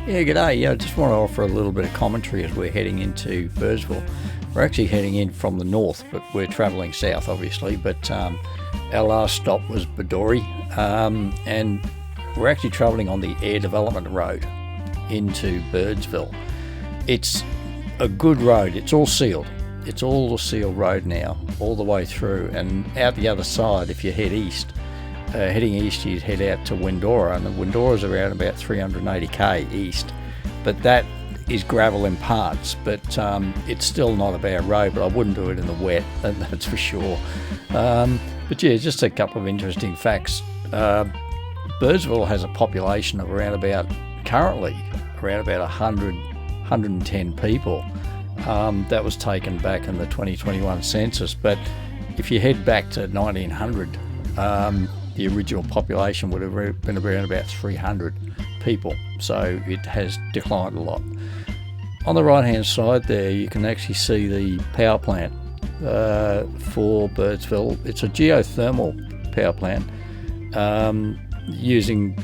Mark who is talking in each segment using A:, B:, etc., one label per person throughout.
A: Yeah, g'day. Yeah, I just want to offer a little bit of commentary as we're heading into Birdsville. We're actually heading in from the north, but we're travelling south, obviously. But our last stop was Bedore, and we're actually travelling on the Air Development Road into Birdsville. It's a good road. It's all sealed. It's all a sealed road now, all the way through. And out the other side, if you head east, heading east, you'd head out to Windora, and the Windora's around about 380k east, but that is gravel in parts, but it's still not a bad road, but I wouldn't do it in the wet, that's for sure. But yeah, just a couple of interesting facts. Birdsville has a population of currently around about 110 people. That was taken back in the 2021 census, but if you head back to 1900, the original population would have been around about 300 people, so it has declined a lot. On the right hand side there, you can actually see the power plant for Birdsville. It's a geothermal power plant using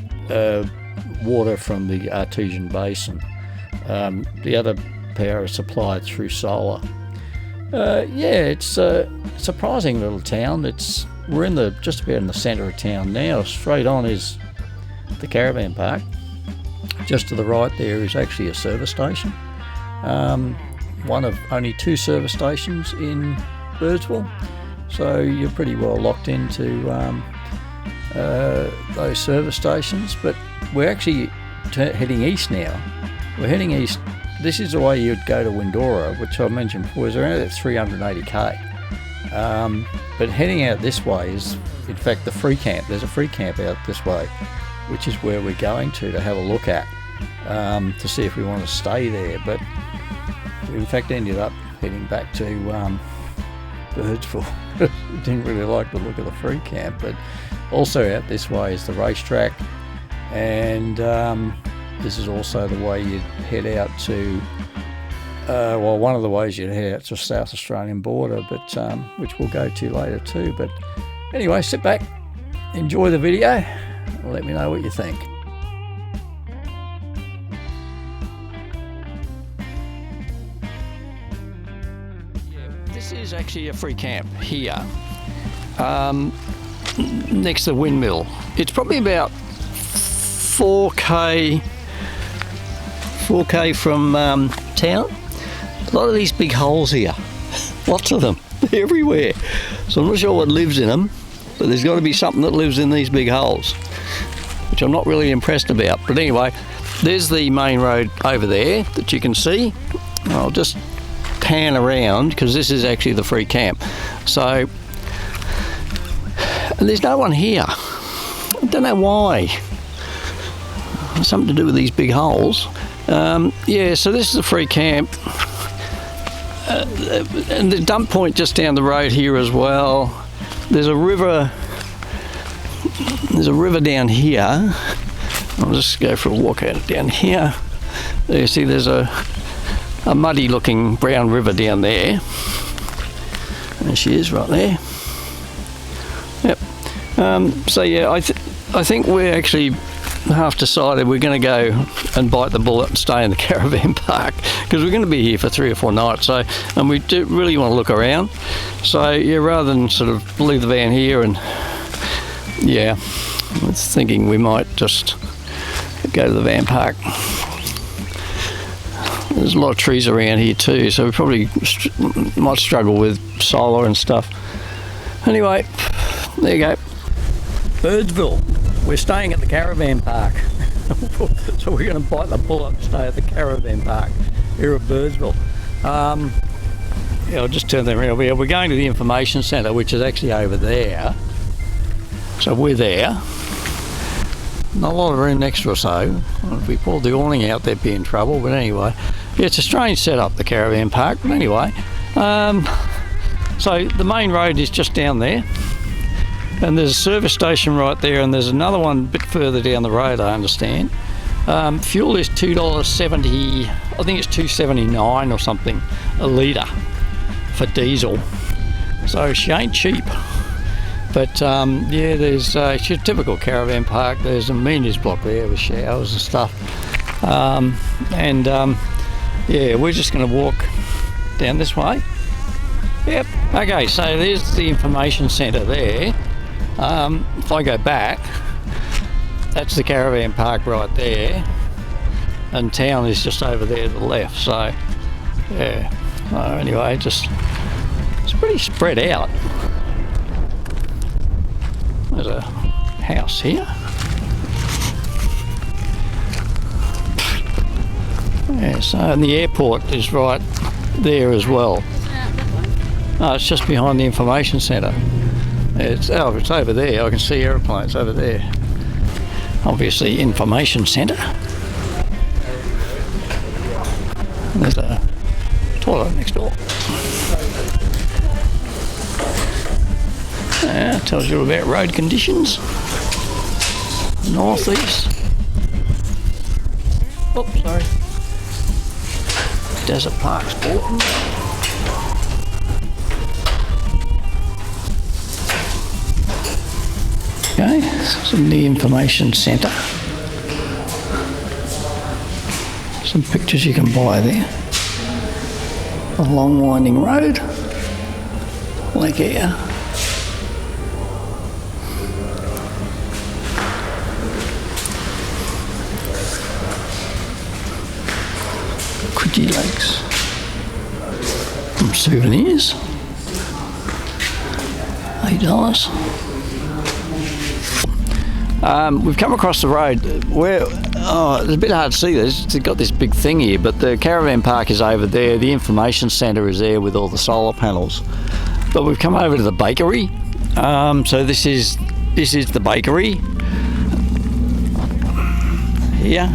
A: water from the Artesian Basin. The other power is supplied through solar. It's a surprising little town. We're just about in the centre of town now. Straight on is the caravan park. Just to the right there is actually a service station. One of only 2 service stations in Birdsville. So you're pretty well locked into those service stations. But we're actually heading east now. We're heading east. This is the way you'd go to Windora, which I mentioned before, is around at 380k. But heading out this way is, in fact, the free camp. There's a free camp out this way, which is where we're going to have a look at, to see if we want to stay there. But we, in fact, ended up heading back to Birdsville. Didn't really like the look of the free camp. But also out this way is the racetrack, and this is also the way you'd head out to one of the ways you'd head out to the South Australian border, but which we'll go to later too. But anyway, sit back, enjoy the video, and let me know what you think. Yeah, this is actually a free camp here, next to the windmill. It's probably about 4k from town. A lot of these big holes here, lots of them, they're everywhere. So I'm not sure what lives in them, but there's got to be something that lives in these big holes, which I'm not really impressed about. But anyway, there's the main road over there that you can see. I'll just pan around because this is actually the free camp. So, and there's no one here. I don't know why. Something to do with these big holes. So this is the free camp. And the dump point just down the road here as well. There's a river down here. I'll just go for a walk out down here. There you see there's a muddy looking brown river down there. There she is right there. Yep. I think we're actually half decided we're going to go and bite the bullet and stay in the caravan park, because we're going to be here for 3 or 4 nights, and we do really want to look around. So yeah, rather than sort of leave the van here, and yeah, I was thinking we might just go to the van park. There's a lot of trees around here too, so we probably might struggle with solar and stuff. Anyway, there you go, Birdsville. We're staying at the caravan park. So we're going to bite the bullet and stay at the caravan park here at Birdsville. I'll just turn that around. We're going to the information centre, which is actually over there. So we're there. Not a lot of room next to us though. If we pulled the awning out, there'd be in trouble. But anyway, yeah, it's a strange setup, the caravan park. But anyway, so the main road is just down there. And there's a service station right there, and there's another one a bit further down the road, I understand. Fuel is $2.70, I think it's $2.79 or something a litre for diesel. So she ain't cheap. But there's it's a typical caravan park. There's a amenities block there with showers and stuff. Yeah, we're just going to walk down this way. Yep. Okay, so there's the information centre there. If I go back, that's the caravan park right there, and town is just over there to the left. So yeah. Anyway, it's pretty spread out. There's a house here. Yeah, so and the airport is right there as well. No, it's just behind the information centre. It's over there. I can see aeroplanes over there. Obviously, information centre. There's a toilet next door. Yeah, tells you about road conditions. Northeast. Oops, sorry. Desert Park Sporting. Okay, it's in the information centre. Some pictures you can buy there. A long winding road. Lake Air. Coogee Lakes. Some souvenirs. $8. We've come across the road where, it's a bit hard to see this. It's got this big thing here, but the caravan park is over there. The information centre is there with all the solar panels. But we've come over to the bakery. So this is the bakery here.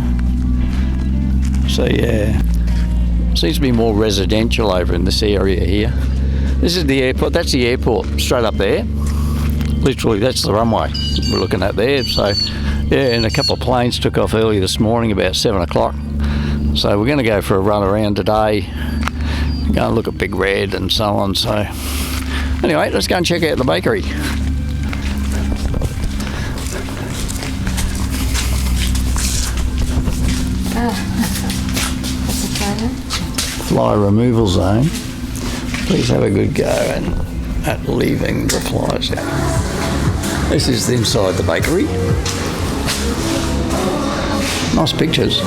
A: So yeah, seems to be more residential over in this area here. This is the airport. That's the airport straight up there. Literally, that's the runway we're looking at there. So, yeah, and a couple of planes took off early this morning about 7 o'clock. So we're going to go for a run around today, go and look at Big Red and so on. So, anyway, let's go and check out the bakery.
B: What's the phone?
A: Fly removal zone. Please have a good go at leaving the flies out. This is inside the bakery. Nice pictures.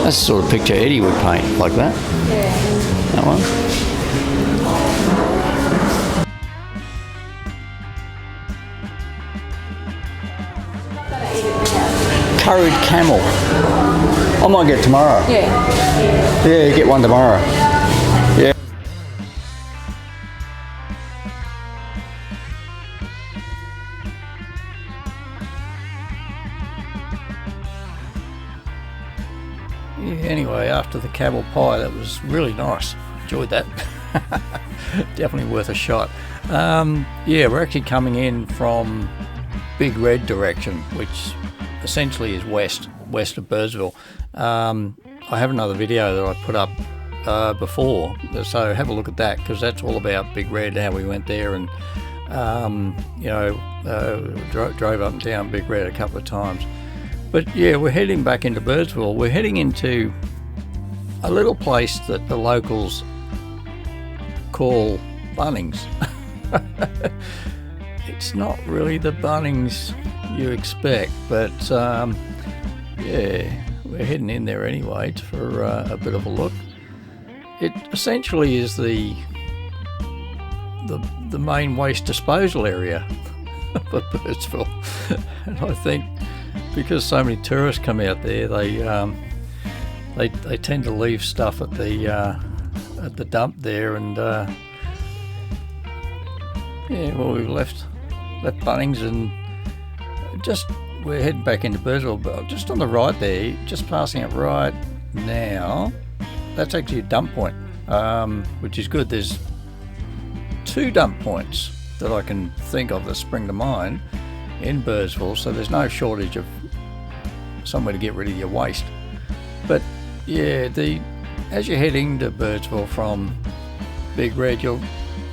A: That's the sort of picture Eddie would paint, like that.
B: Yeah.
A: That one. Curried camel. I might get tomorrow.
B: Yeah.
A: Yeah, get one tomorrow. Yeah. Anyway, after the camel pie, that was really nice. Enjoyed that. Definitely worth a shot. Yeah, we're actually coming in from Big Red direction, which essentially is west of Birdsville. I have another video that I put up before, so have a look at that, because that's all about Big Red, how we went there, and drove up and down Big Red a couple of times. But yeah, we're heading back into Birdsville. We're heading into a little place that the locals call Bunnings. It's not really the Bunnings you expect, but yeah, we're heading in there anyway for a bit of a look. It essentially is the main waste disposal area for Birdsville, and I think because so many tourists come out there, they tend to leave stuff at the dump there, and yeah, well, we've left Bunnings, and we're heading back into Birdsville, but just on the right there, just passing it right now, that's actually a dump point, which is good. There's 2 dump points that I can think of that spring to mind in Birdsville, so there's no shortage of somewhere to get rid of your waste. But yeah, as you're heading to Birdsville from Big Red, you'll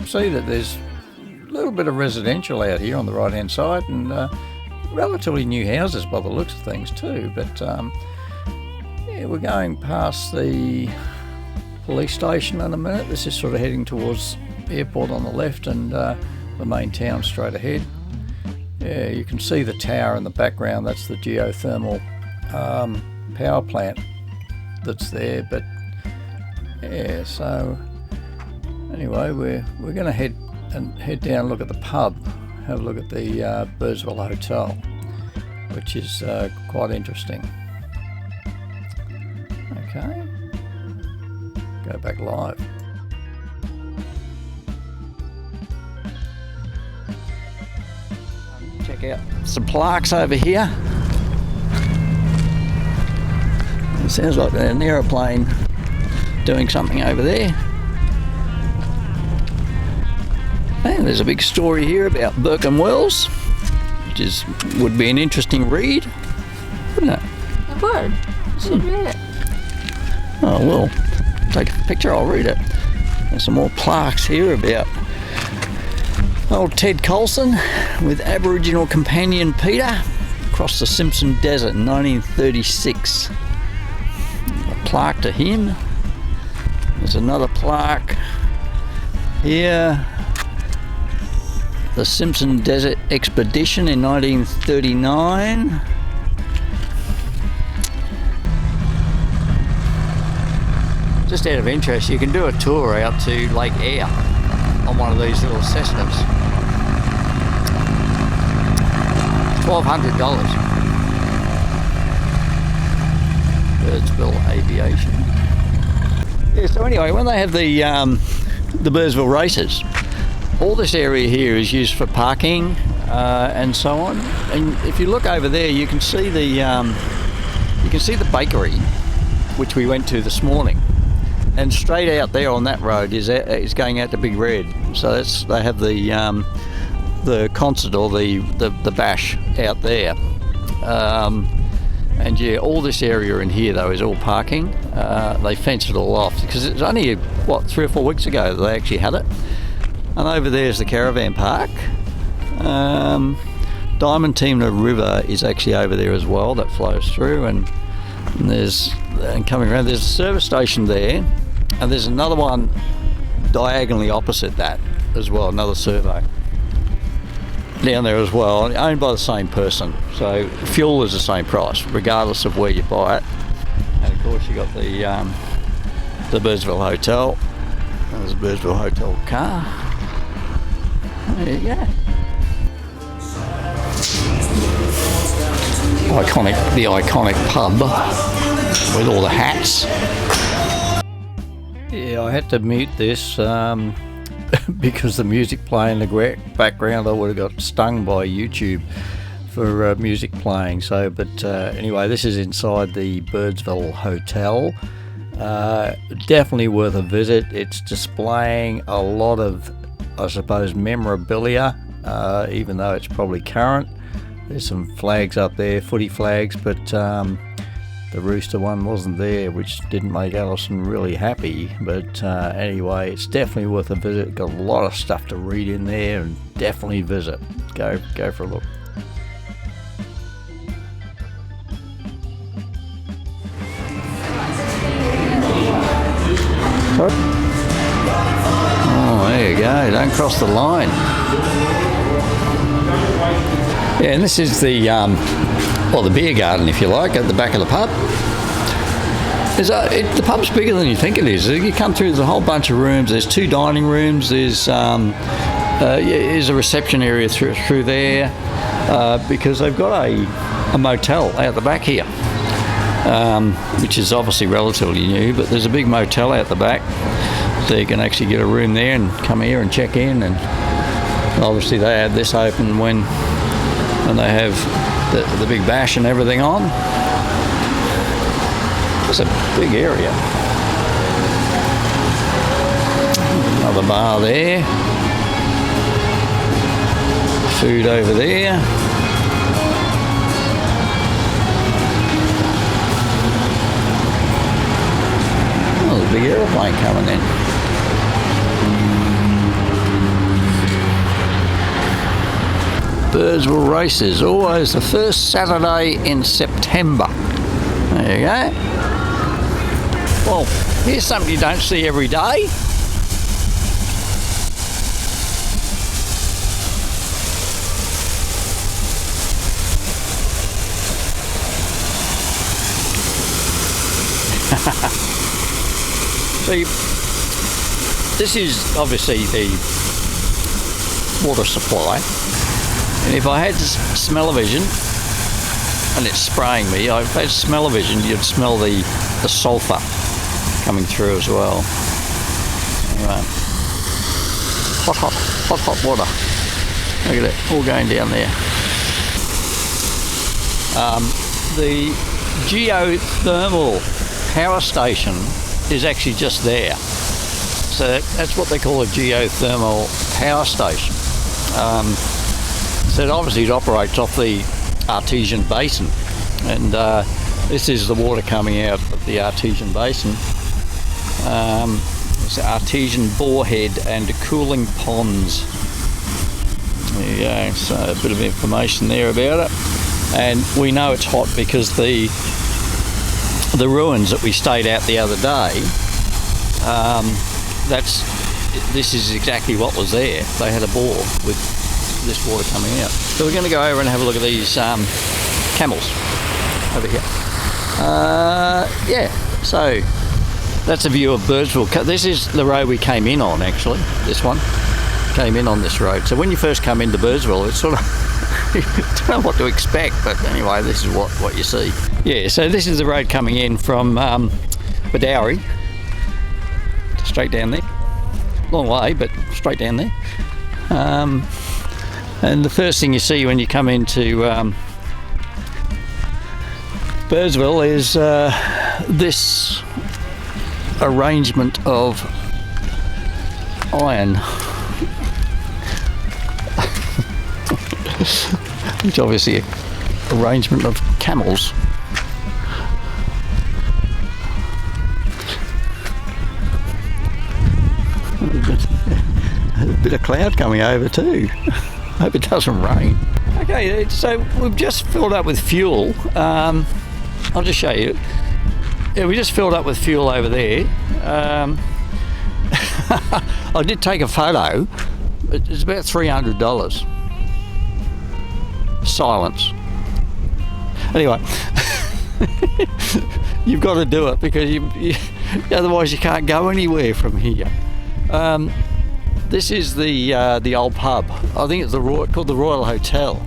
A: see that there's a little bit of residential out here on the right hand side, and relatively new houses by the looks of things too. But Yeah, we're going past the police station in a minute. This is sort of heading towards the airport on the left and the main town straight ahead. Yeah, you can see the tower in the background. That's the geothermal power plant that's there. But yeah, so anyway, we're going to head down, look at the pub, have a look at the Birdsville Hotel, which is quite interesting. Okay, go back live. Check out some plaques over here. It sounds like an aeroplane doing something over there. And there's a big story here about Burke and Wells, which would be an interesting read, wouldn't it?
B: It would. You should read it.
A: Oh, well, take a picture, I'll read it. There's some more plaques here about old Ted Colson with Aboriginal companion Peter across the Simpson Desert in 1936. A plaque to him. There's another plaque here. The Simpson Desert Expedition in 1939. Just out of interest, you can do a tour out to Lake Eyre on one of these little Cessnas. $1,200. Birdsville Aviation. Yeah, so anyway, when they have the Birdsville races, all this area here is used for parking and so on. And if you look over there, you can see the bakery, which we went to this morning. And straight out there on that road is going out to Big Red. So they have the concert or the bash out there. And yeah, all this area in here though is all parking. They fenced it all off because it's only 3 or 4 weeks ago that they actually had it. And over there is the caravan park. Diamantina River is actually over there as well, that flows through, and coming around there's a service station there, and there's another one diagonally opposite that as well, another servo down there as well, owned by the same person, so fuel is the same price regardless of where you buy it. And of course you got the Birdsville Hotel. There's a Birdsville Hotel car. There you go. The iconic pub with all the hats. Yeah, I had to mute this because the music playing in the background, I would have got stung by YouTube for music playing. So, but anyway, this is inside the Birdsville Hotel. Definitely worth a visit. It's displaying a lot of, I suppose, memorabilia, even though it's probably current. There's some flags up there, footy flags, but the rooster one wasn't there, which didn't make Alison really happy. But anyway, it's definitely worth a visit. Got a lot of stuff to read in there, and definitely visit. Go for a look. Oh, there you go. Don't cross the line. Yeah, and this is the beer garden, if you like, at the back of the pub. The pub's bigger than you think it is. You come through, there's a whole bunch of rooms. There's 2 dining rooms. There's a reception area through there because they've got a motel out the back here, which is obviously relatively new, but there's a big motel out the back. So you can actually get a room there and come here and check in, and obviously they have this open when they have the big bash and everything on. It's a big area. Another bar there. Food over there. Oh, there's a big aeroplane coming in. Birdsville races, always the first Saturday in September. There you go. Well, here's something you don't see every day. See, this is obviously the water supply, and if I had smell-o-vision and it's spraying me, if I had smell-o-vision, you'd smell the sulphur coming through as well. Anyway, hot water. Look at it, all going down there. The geothermal power station is actually just there. So that's what they call a geothermal power station. So obviously it operates off the artesian basin, and this is the water coming out of the artesian basin. It's artesian borehead and cooling ponds. There you go, so a bit of information there about it. And we know it's hot because the ruins that we stayed at the other day, this is exactly what was there. They had a bore with this water coming out. So we're going to go over and have a look at these camels over here. Yeah, so that's a view of Birdsville. This is the road we came in on, actually. This one came in on this road. So when you first come into Birdsville, it's sort of you don't know what to expect, but anyway, this is what you see. Yeah, so this is the road coming in from Badawi, straight down there. Long way, but straight down there. And the first thing you see when you come into Birdsville is this arrangement of iron. Which obviously an arrangement of camels. A bit of cloud coming over too. Hope it doesn't rain. Okay, so we've just filled up with fuel. I'll just show you. Yeah, we just filled up with fuel over there. I did take a photo. It's about $300. Silence. Anyway, you've got to do it because otherwise you can't go anywhere from here. This is the old pub. I think it's called the Royal Hotel.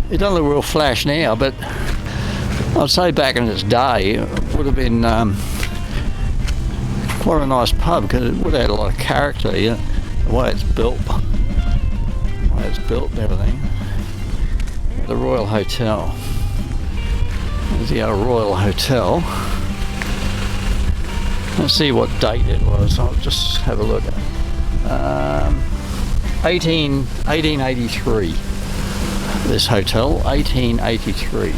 A: It doesn't look real flash now, but I'd say back in its day it would have been quite a nice pub because it would have had a lot of character. You know, the way it's built. It's built and everything. The Royal Hotel. There's the old Royal Hotel. Let's see what date it was. I'll just have a look at it. 1883. This hotel, 1883.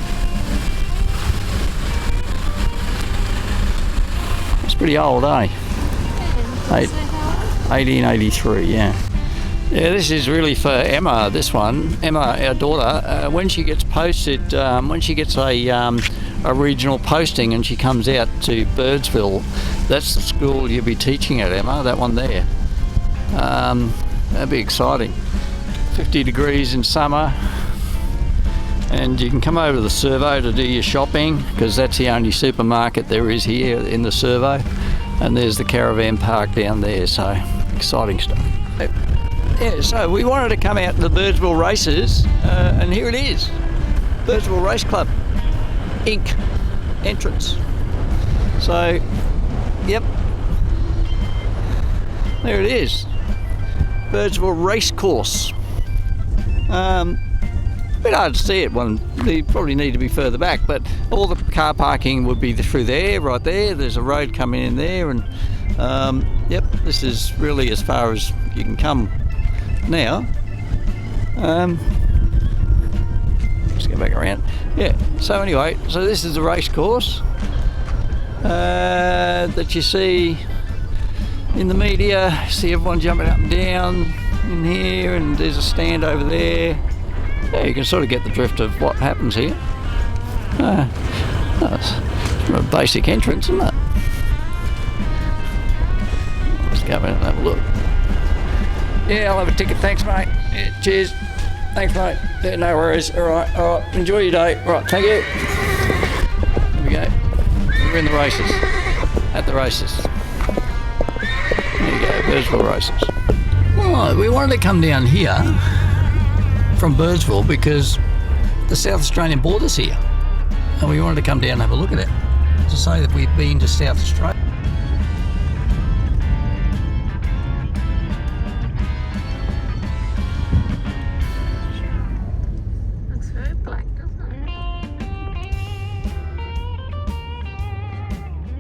A: It's pretty old, eh? 1883, yeah. Yeah, this is really for Emma, this one. Emma, our daughter, when she gets posted, when she gets a regional posting and she comes out to Birdsville, that's the school you'll be teaching at, Emma, that one there. That'd be exciting. 50 degrees in summer, and you can come over to the servo to do your shopping because that's the only supermarket there is here in the servo, and there's the caravan park down there, so exciting stuff. Yeah, so we wanted to come out to the Birdsville races, and here it is. Birdsville Race Club, Inc. entrance. So, yep, there it is. Birdsville Race Course. A bit hard to see it, they probably need to be further back, but all the car parking would be through there, right there. There's a road coming in there, and yep, this is really as far as you can come now. Let's go back around. Yeah, so anyway, so this is the race course that you see in the media. See everyone jumping up and down in here, and there's a stand over there. Yeah, you can sort of get the drift of what happens here. It's A basic entrance, isn't it? Let's go in and have a look. Yeah, I'll have a ticket. Thanks, mate. Yeah, cheers. Thanks, mate. Yeah, no worries. All right. Enjoy your day. All right, thank you. Here we go. We're in the races. At the races. There you go, Birdsville races. Well, we wanted to come down here from Birdsville because the South Australian border's here. And we wanted to come down and have a look at it. To say that we've been to South Australia.
B: Looks very black, doesn't it?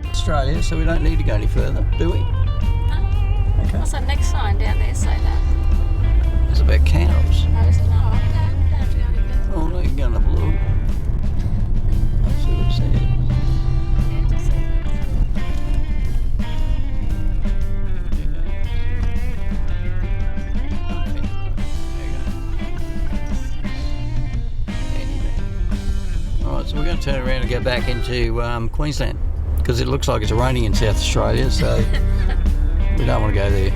A: Australia, so we don't need to go any further, do we? Okay.
B: What's that next sign down there say that?
A: It's about cows.
B: No, it's not. Okay, we don't have to go any further.
A: Oh, no, you can go and have a look. Let's see what it says.
B: Yeah, just say that. Alright, so we're going to turn around and go back into Queensland because it looks like it's raining in South Australia, so we don't want to go there.